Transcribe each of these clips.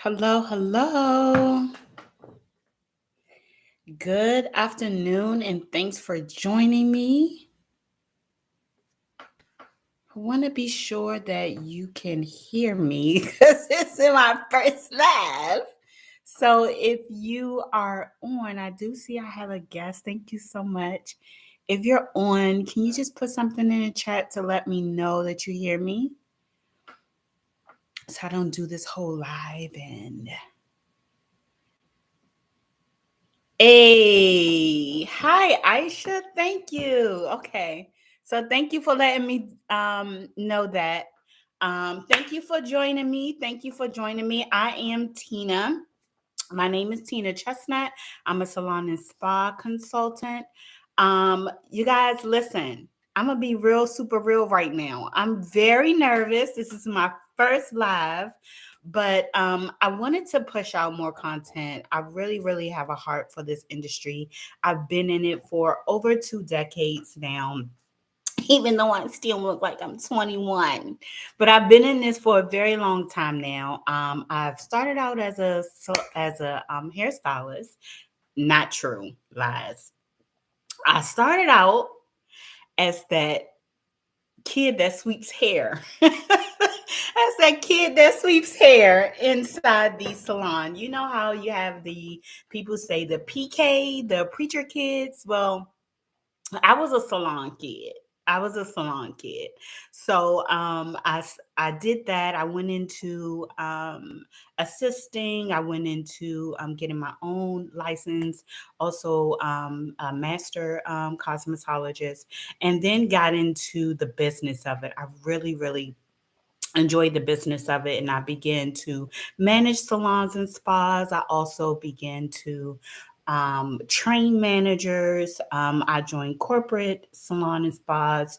Hello, hello. Good afternoon, and thanks for joining me. I want to be sure that you can hear me because it's in my first live. So, if you are on, I do see I have a guest. Thank you so much. If you're on, can you just put something in the chat to let me know that you hear me? So I don't do this whole live and Hey, hi Aisha. Thank you. Okay. So thank you for letting me know that. Thank you for joining me. Thank you for joining me. I am Tina. My name is Tina Chestnut. I'm a salon and spa consultant. You guys, listen, I'm going to be real, super real right now. I'm very nervous. This is my first live, but I wanted to push out more content. I really, really have a heart for this industry. I've been in it for over 2 decades now, even though I still look like I'm 21. But I've been in this for a very long time now. I've started out as a hairstylist. Not true, lies. I started out as that kid that sweeps hair. As that kid that sweeps hair inside the salon. You know how you have the people say the PK, the preacher kids? Well, I was a salon kid. I was a salon kid. So I did that. I went into assisting. I went into getting my own license, also a master cosmetologist, and then got into the business of it. I really, really enjoyed the business of it, and I began to manage salons and spas. I also began to train managers. I joined corporate salon and spas,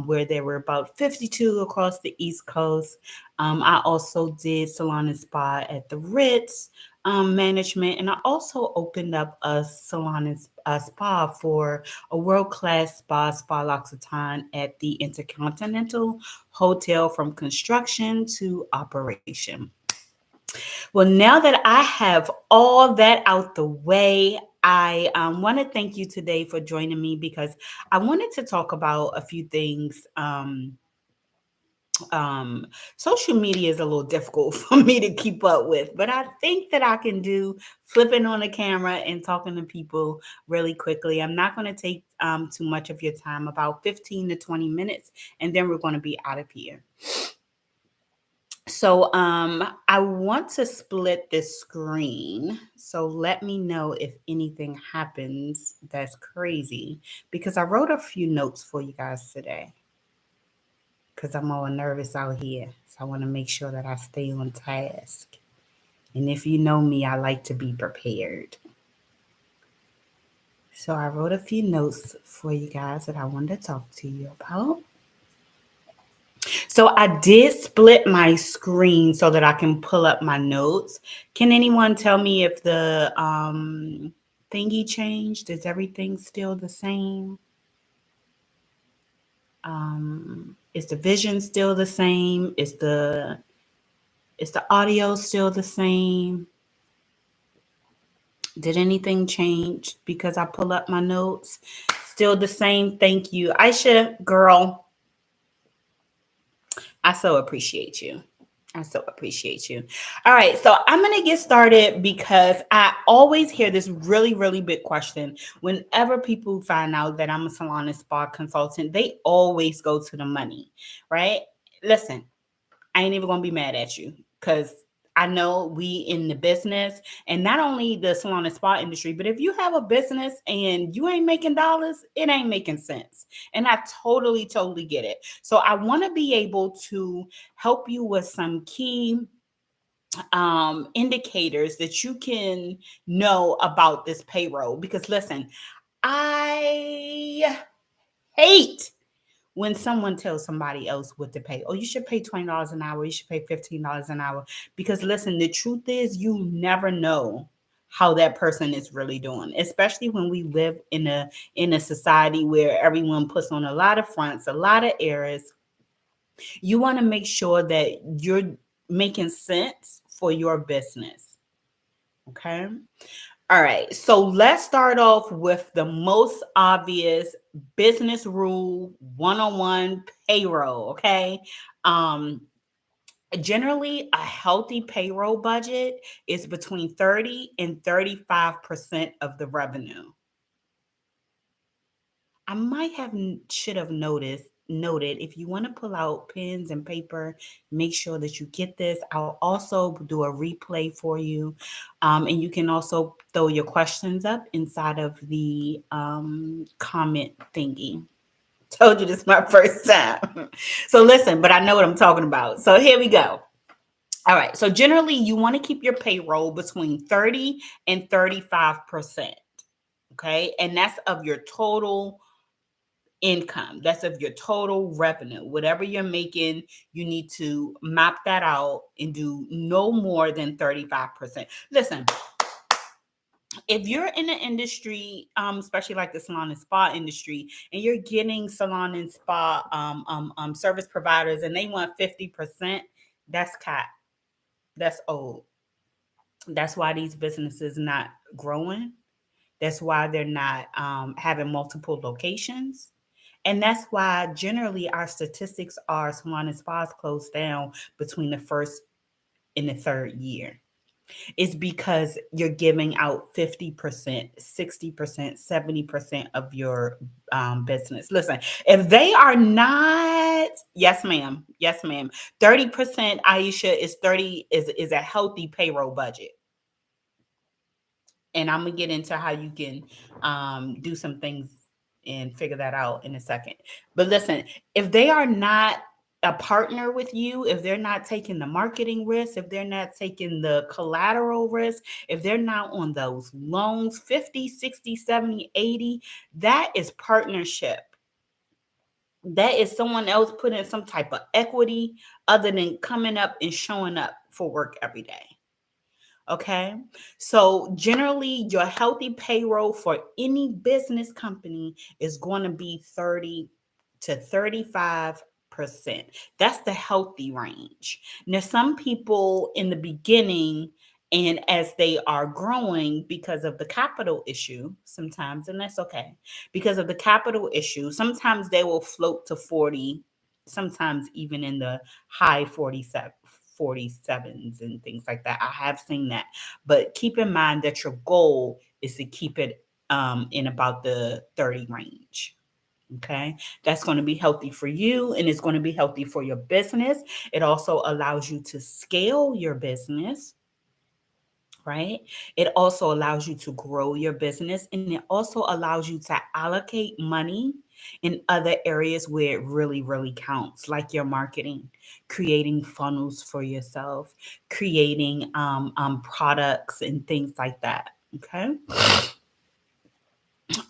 where there were about 52 across the East Coast. I also did salon and spa at the Ritz management, and I also opened up a salon and spa for a world-class spa L'Occitane at the Intercontinental Hotel, from construction to operation. Well, now that I have all that out the way, I want to thank you today for joining me because I wanted to talk about a few things. Um, Social media is a little difficult for me to keep up with, but I think that I can do flipping on the camera and talking to people really quickly. I'm not going to take too much of your time, about 15 to 20 minutes, and then we're going to be out of here. So I want to split this screen. So let me know if anything happens that's crazy, because I wrote a few notes for you guys today because I'm all nervous out here. So I want to make sure that I stay on task. And if you know me, I like to be prepared. So I wrote a few notes for you guys that I wanted to talk to you about. So I did split my screen so that I can pull up my notes. Can anyone tell me if the thingy changed? Is everything still the same? Is the vision still the same? Is the audio still the same? Did anything change because I pull up my notes? Still the same. Thank you. Aisha, girl, I so appreciate you. I so appreciate you. All right, so I'm going to get started because I always hear this really, really big question. Whenever people find out that I'm a salon and spa consultant, they always go to the money, right? Listen, I ain't even going to be mad at you because I know we in the business, and not only the salon and spa industry, but if you have a business and you ain't making dollars, it ain't making sense. And I totally, totally get it. So I want to be able to help you with some key indicators that you can know about this payroll. Because listen, I hate when someone tells somebody else what to pay. Oh, you should pay $20 an hour. You should pay $15 an hour. Because listen, the truth is you never know how that person is really doing, especially when we live in a society where everyone puts on a lot of fronts, a lot of airs. You want to make sure that you're making sense for your business. Okay. All right. So let's start off with the most obvious business rule 101 payroll. Okay. Um, Generally, a healthy payroll budget is between 30 and 35% of the revenue. I might have should have noted if you want to pull out pens and paper, make sure that you get this. I'll also do a replay for you, and you can also throw your questions up inside of the comment thingy. Told you this is my first time, so listen. But I know what I'm talking about. So here we go. All right. So generally, you want to keep your payroll between 30 and 35%. Okay, and that's of your total income. That's of your total revenue. Whatever you're making, you need to map that out and do no more than 35%. Listen, if you're in the industry, especially like the salon and spa industry, and you're getting salon and spa service providers and they want 50%, that's cat. That's old. That's why these businesses not growing. That's why they're not having multiple locations. And that's why generally our statistics are salon and spas closed down between the first and the third year. It's because you're giving out 50%, 60%, 70% of your business. Listen, if they are not, yes, ma'am, 30%, Aisha, is 30 is a healthy payroll budget. And I'm gonna get into how you can do some things and figure that out in a second. But listen, if they are not a partner with you, if they're not taking the marketing risk, if they're not taking the collateral risk, if they're not on those loans 50, 60, 70, 80, that is partnership. That is someone else putting some type of equity other than coming up and showing up for work every day. Okay. So generally, your healthy payroll for any business company is going to be 30 to 35%. That's the healthy range. Now, some people in the beginning and as they are growing because of the capital issue, sometimes, and that's okay, because of the capital issue, sometimes they will float to 40, sometimes even in the high 47 47s and things like that. I have seen that. But keep in mind that your goal is to keep it in about the 30 range. Okay. That's going to be healthy for you and it's going to be healthy for your business. It also allows you to scale your business, right? It also allows you to grow your business and it also allows you to allocate money in other areas where it really, really counts, like your marketing, creating funnels for yourself, creating products and things like that. Okay.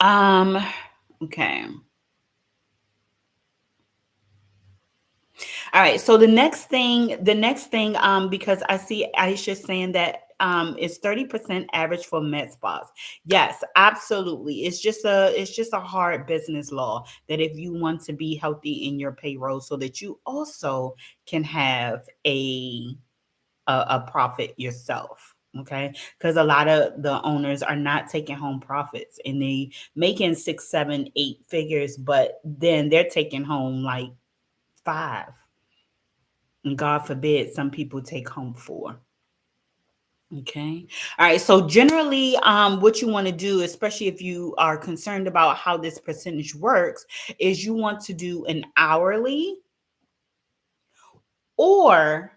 Um, okay. All right. So the next thing, because I see Aisha saying that is 30% average for med spas. Yes, absolutely. It's just a hard business law that if you want to be healthy in your payroll so that you also can have a profit yourself. Okay. Because a lot of the owners are not taking home profits and they making 6, 7, 8 figures, but then they're taking home like five. And God forbid some people take home four. Okay. All right. So generally, what you want to do, especially if you are concerned about how this percentage works, is you want to do an hourly or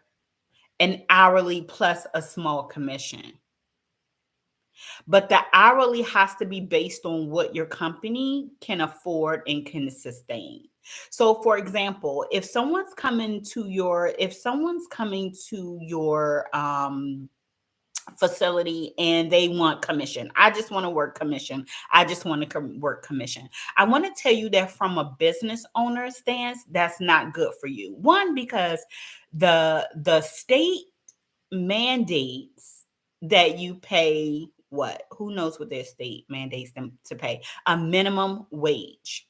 an hourly plus a small commission. But the hourly has to be based on what your company can afford and can sustain. So for example, if someone's coming to your facility and they want commission. I just want to work commission. I just want to work commission. I want to tell you that from a business owner stance, that's not good for you. One, because the state mandates that you pay what? Who knows what their state mandates them to pay? A minimum wage.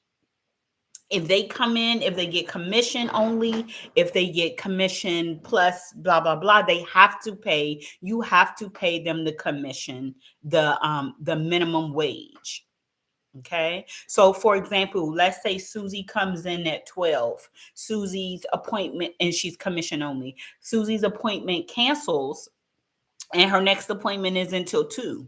If they come in, if they get commission only, if they get commission plus blah blah blah, they have to pay. You have to pay them the commission, the minimum wage. Okay. So for example, let's say Susie comes in at 12. Susie's appointment, and she's commission only. Susie's appointment cancels and her next appointment is until 2.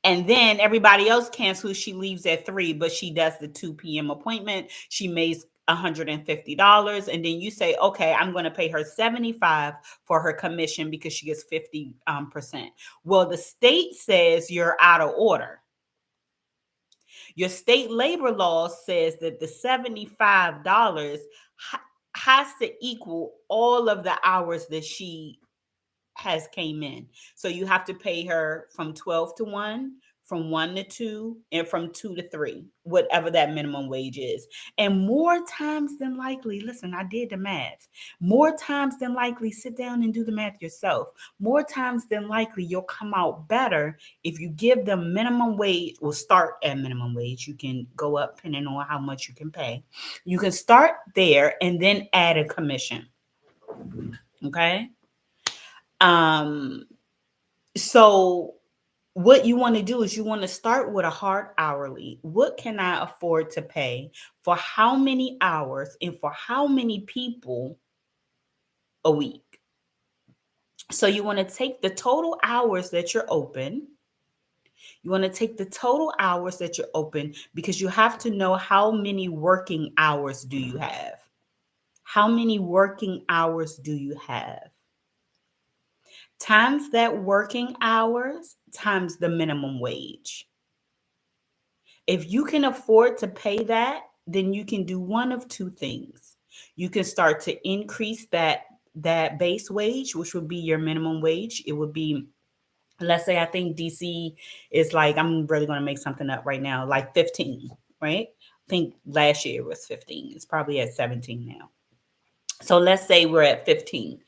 And then everybody else cancels. She leaves at 3, but she does the 2 p.m. appointment. She makes $150. And then you say, okay, I'm going to pay her 75 for her commission because she gets 50%. Well, the state says you're out of order. Your state labor law says that the $75 has to equal all of the hours that she has came in. So you have to pay her from 12 to 1, from 1 to 2, and from 2 to 3, whatever that minimum wage is. And more times than likely, listen, I did the math. More times than likely, sit down and do the math yourself. More times than likely, you'll come out better if you give them minimum wage. Or start at minimum wage. You can go up depending on how much you can pay. You can start there and then add a commission. Okay. Um, so what you want to do is you want to start with a hard hourly. What can I afford to pay for how many hours and for how many people a week? So you want to take the total hours that you're open. You want to take the total hours that you're open because you have to know how many working hours do you have? How many working hours do you have? Times that working hours times the minimum wage. If you can afford to pay that, then you can do one of two things. You can start to increase that base wage, which would be your minimum wage. It would be, let's say, I think DC is like, I'm really going to make something up right now, like 15, right? I think last year was 15. It's probably at 17 now. So let's say we're at 15,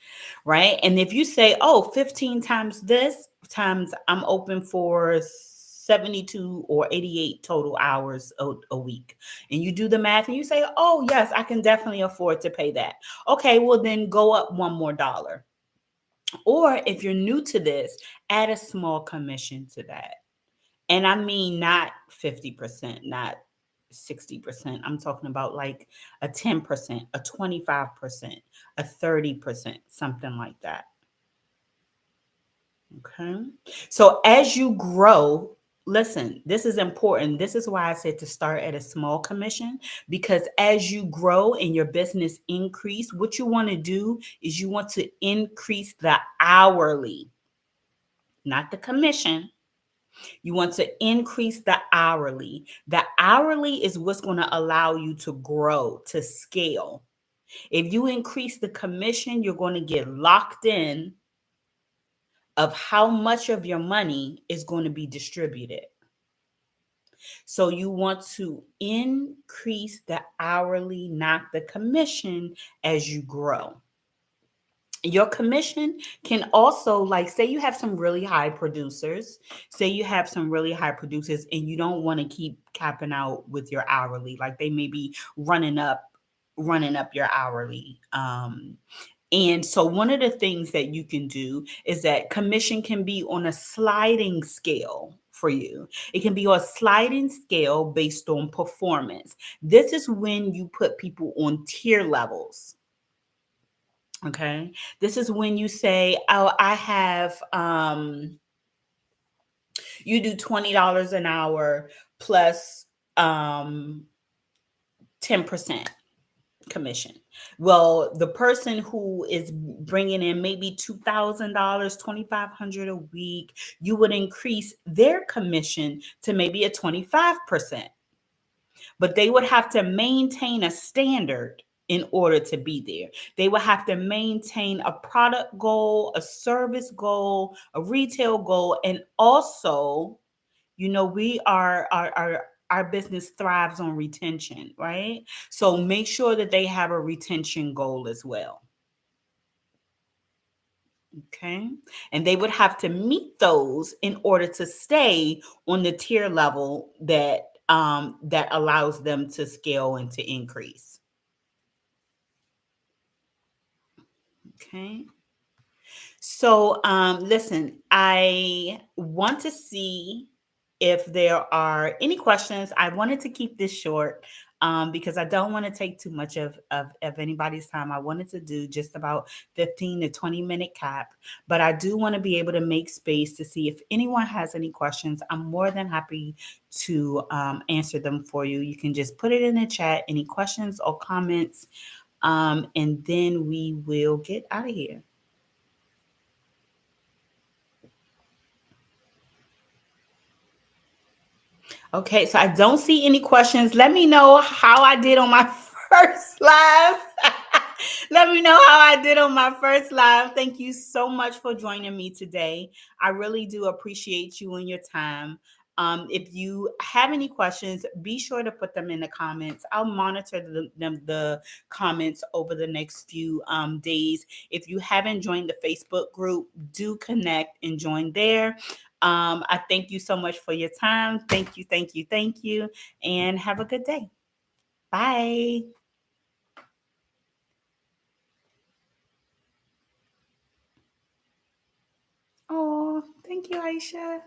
right? And if you say, oh, 15 times this, times I'm open for 72 or 88 total hours a week. And you do the math and you say, oh, yes, I can definitely afford to pay that. Okay, well, then go up one more dollar. Or if you're new to this, add a small commission to that. And I mean, not 50%, not 60%. I'm talking about like a 10%, a 25%, a 30%, something like that. Okay. So as you grow, listen, this is important. This is why I said to start at a small commission, because as you grow and your business increase, what you want to do is you want to increase the hourly, not the commission. You want to increase the hourly. The hourly is what's going to allow you to grow, to scale. If you increase the commission, you're going to get locked in of how much of your money is going to be distributed. So you want to increase the hourly, not the commission, as you grow. Your commission can also, like, say you have some really high producers, and you don't want to keep capping out with your hourly, like they may be running up your hourly. And so one of the things that you can do is that commission can be on a sliding scale for you. It can be on a sliding scale based on performance. This is when you put people on tier levels. Okay. This is when you say, oh, I have, you do $20 an hour plus 10% commission. Well, the person who is bringing in maybe $2,000, 2,500 a week, you would increase their commission to maybe a 25%. But they would have to maintain a standard in order to be there. They would have to maintain a product goal, a service goal, a retail goal, and also, we are our business thrives on retention, right? So make sure that they have a retention goal as well. Okay. And they would have to meet those in order to stay on the tier level that that allows them to scale and to increase. Okay. So, listen, I want to see if there are any questions. I wanted to keep this short because I don't want to take too much of anybody's time. I wanted to do just about 15 to 20-minute cap, but I do want to be able to make space to see if anyone has any questions. I'm more than happy to answer them for you. You can just put it in the chat, any questions or comments, and then we will get out of here. Okay, so I don't see any questions. Let me know how I did on my first live. Let me know how I did on my first live. Thank you so much for joining me today. I really do appreciate you and your time. If you have any questions, be sure to put them in the comments. I'll monitor the comments over the next few days. If you haven't joined the Facebook group, do connect and join there. I thank you so much for your time. Thank you, thank you, thank you, and have a good day. Bye. Oh, thank you, Aisha.